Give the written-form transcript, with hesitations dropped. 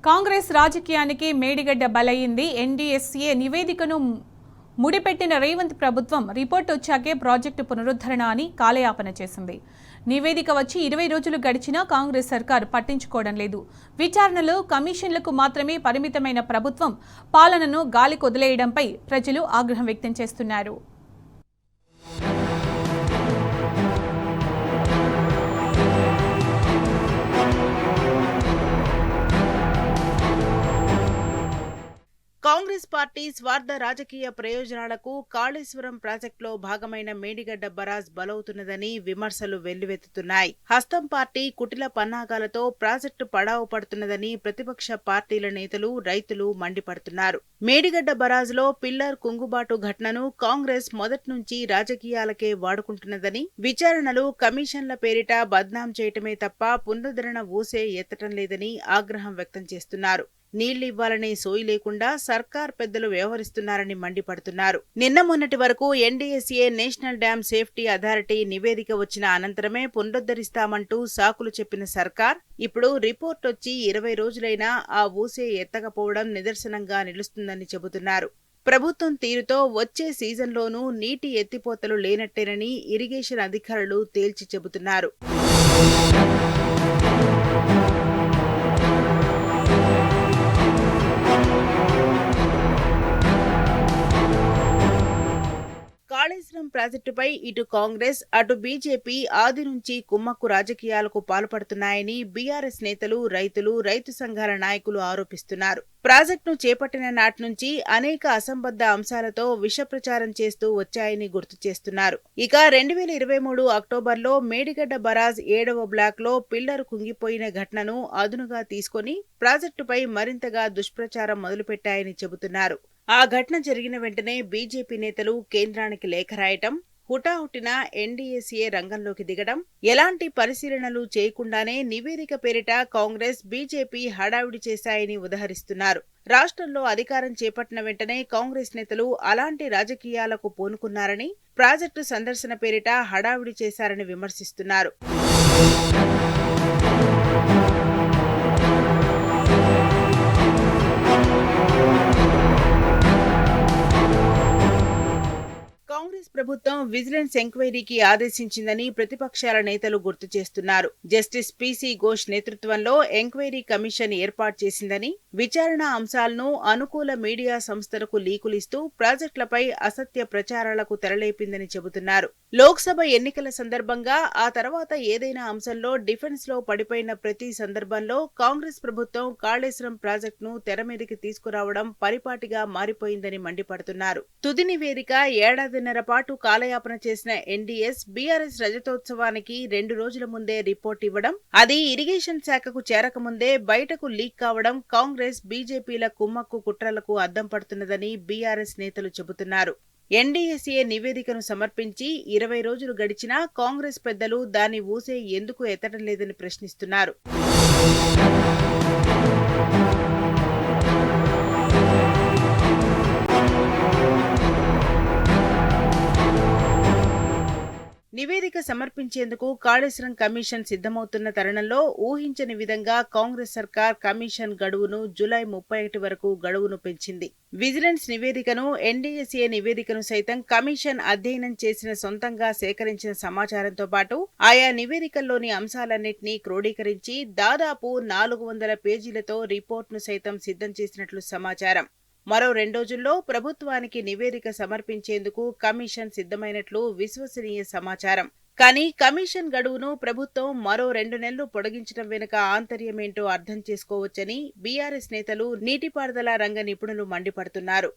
కాంగ్రెస్ రాజకీయానికి మేడిగడ్డ బలయింది. ఎన్డీఎస్ఏ నివేదికను ముడిపెట్టిన రేవంత్ ప్రభుత్వం రిపోర్ట్ వచ్చాకే ప్రాజెక్టు పునరుద్ధరణ అని కాలయాపన చేసింది. నివేదిక వచ్చి 20 రోజులు గడిచినా కాంగ్రెస్ సర్కార్ పట్టించుకోవడం లేదు. విచారణలు, కమిషన్లకు మాత్రమే పరిమితమైన ప్రభుత్వం పాలనను గాలికొదిలేయడంపై ప్రజలు ఆగ్రహం వ్యక్తం చేస్తున్నారు. కాంగ్రెస్ పార్టీ స్వార్థ రాజకీయ ప్రయోజనాలకు కాళేశ్వరం ప్రాజెక్టులో భాగమైన మేడిగడ్డ బరాజ్ బలవుతున్నదని విమర్శలు వెల్లువెత్తుతున్నాయి. హస్తం పార్టీ కుటిల పన్నాగాలతో ప్రాజెక్టు పడావు పడుతున్నదని ప్రతిపక్ష పార్టీల నేతలు, రైతులు మండిపడుతున్నారు. మేడిగడ్డ బరాజ్లో పిల్లర్ కుంగుబాటు ఘటనను కాంగ్రెస్ మొదటి నుంచి రాజకీయాలకే వాడుకుంటున్నదని, విచారణలు, కమిషన్ల పేరిట బద్నాం చేయటమే తప్ప పునరుద్ధరణ ఊసే ఎత్తటం లేదని ఆగ్రహం వ్యక్తం చేస్తున్నారు. నీళ్లివ్వాలనే సోయి లేకుండా సర్కార్ పెద్దలు వ్యవహరిస్తున్నారని మండిపడుతున్నారు. నిన్న మొన్నటి వరకు NDSA national dam safety authority నివేదిక వచ్చిన అనంతరమే పునరుద్ధరిస్తామంటూ సాకులు చెప్పిన సర్కార్ ఇప్పుడు రిపోర్ట్ వచ్చి 20 రోజులైనా ఆ ఊసే ఎత్తకపోవడం నిదర్శనంగా నిలుస్తుందని చెబుతున్నారు. ప్రభుత్వం తీరుతో వచ్చే సీజన్లోనూ నీటి ఎత్తిపోతలు లేనట్టేనని ఇరిగేషన్ అధికారులు తేల్చి చెబుతున్నారు. కాళేశ్వరం ప్రాజెక్టుపై ఇటు కాంగ్రెస్, అటు బీజేపీ ఆది నుంచి కుమ్మక్కు రాజకీయాలకు పాల్పడుతున్నాయని బీఆర్ఎస్ నేతలు, రైతులు, రైతు సంఘాల నాయకులు ఆరోపిస్తున్నారు. ప్రాజెక్టును చేపట్టిన నాటి నుంచి అనేక అసంబద్ధ అంశాలతో విష ప్రచారం చేస్తూ వచ్చాయని గుర్తు చేస్తున్నారు. ఇక 2023 అక్టోబర్లో మేడిగడ్డ బరాజ్ 7వ బ్లాక్లో పిల్లరు కుంగిపోయిన ఘటనను అదునుగా తీసుకుని ప్రాజెక్టుపై మరింతగా దుష్ప్రచారం మొదలుపెట్టాయని చెబుతున్నారు. ఆ ఘటన జరిగిన వెంటనే బీజేపీ నేతలు కేంద్రానికి లేఖ రాయటం, హుటాహుటిన ఎన్డీఎస్ఏ రంగంలోకి దిగడం, ఎలాంటి పరిశీలనలు చేయకుండానే నివేదిక పేరిట కాంగ్రెస్, బీజేపీ హడావిడి చేశాయని ఉదహరిస్తున్నారు. రాష్ట్రంలో అధికారం చేపట్టిన వెంటనే కాంగ్రెస్ నేతలు అలాంటి రాజకీయాలకు పూనుకున్నారని, ప్రాజెక్టు సందర్శన పేరిట హడావిడి చేశారని విమర్శిస్తున్నారు. కాంగ్రెస్ ప్రభుత్వం విజిలెన్స్ ఎంక్వైరీకి ఆదేశించిందని ప్రతిపక్షాల నేతలు గుర్తు చేస్తున్నారు. జస్టిస్ పీసీ ఘోష్ నేతృత్వంలో ఎంక్వైరీ కమిషన్ ఏర్పాటు చేసిందని, విచారణ అంశాలను అనుకూల మీడియా సంస్థలకు లీకులిస్తూ ప్రాజెక్టులపై అసత్య ప్రచారాలకు తెరలేపిందని చెబుతున్నారు. లోక్సభ ఎన్నికల సందర్భంగా, ఆ తర్వాత ఏదైనా అంశంలో డిఫెన్స్ లో పడిపోయిన ప్రతి సందర్భంలో కాంగ్రెస్ ప్రభుత్వం కాళేశ్వరం ప్రాజెక్టును తెరమీదికి తీసుకురావడం పరిపాటిగా మారిపోయిందని మండిపడుతున్నారు. తుది నివేదిక ఏడాదిన్నర పాటు కాలయాపన చేసిన ఎన్డీఎస్, బీఆర్ఎస్ రజతోత్సవానికి 2 రోజుల ముందే రిపోర్ట్ ఇవ్వడం, అది ఇరిగేషన్ శాఖకు చేరకముందే బయటకు లీక్ కావడం కాంగ్రెస్, బీజేపీల కుమ్మక్కు కుట్రలకు అద్దం పడుతున్నదని బీఆర్ఎస్ నేతలు చెబుతున్నారు. ఎన్డీఎస్ఏ నివేదికను సమర్పించి 20 రోజులు గడిచినా కాంగ్రెస్ పెద్దలు దాని ఊసే ఎందుకు ఎత్తడం లేదని ప్రశ్నిస్తున్నారు. నివేదిక సమర్పించేందుకు కాళేశ్వరం కమిషన్ సిద్ధమవుతున్న తరుణంలో ఊహించని విధంగా కాంగ్రెస్ సర్కార్ కమిషన్ గడువును జూలై 31 వరకు గడువును పెంచింది. విజిలెన్స్ నివేదికను, ఎన్డీఎస్ఏ నివేదికను సైతం కమిషన్ అధ్యయనం చేసిన, సొంతంగా సేకరించిన సమాచారంతో పాటు ఆయా నివేదికల్లోని అంశాలన్నింటినీ క్రోడీకరించి దాదాపు 400 పేజీలతో రిపోర్టును సైతం సిద్ధం చేసినట్లు సమాచారం. మరో 2 రోజుల్లో ప్రభుత్వానికి నివేదిక సమర్పించేందుకు కమిషన్ సిద్ధమైనట్లు విశ్వసనీయ సమాచారం. కానీ కమిషన్ గడువును ప్రభుత్వం మరో 2 నెలలు పొడిగించడం వెనుక ఆంతర్యమేంటో అర్థం చేసుకోవచ్చని బీఆర్ఎస్ నేతలు, నీటిపారుదల రంగ నిపుణులు మండిపడుతున్నారు.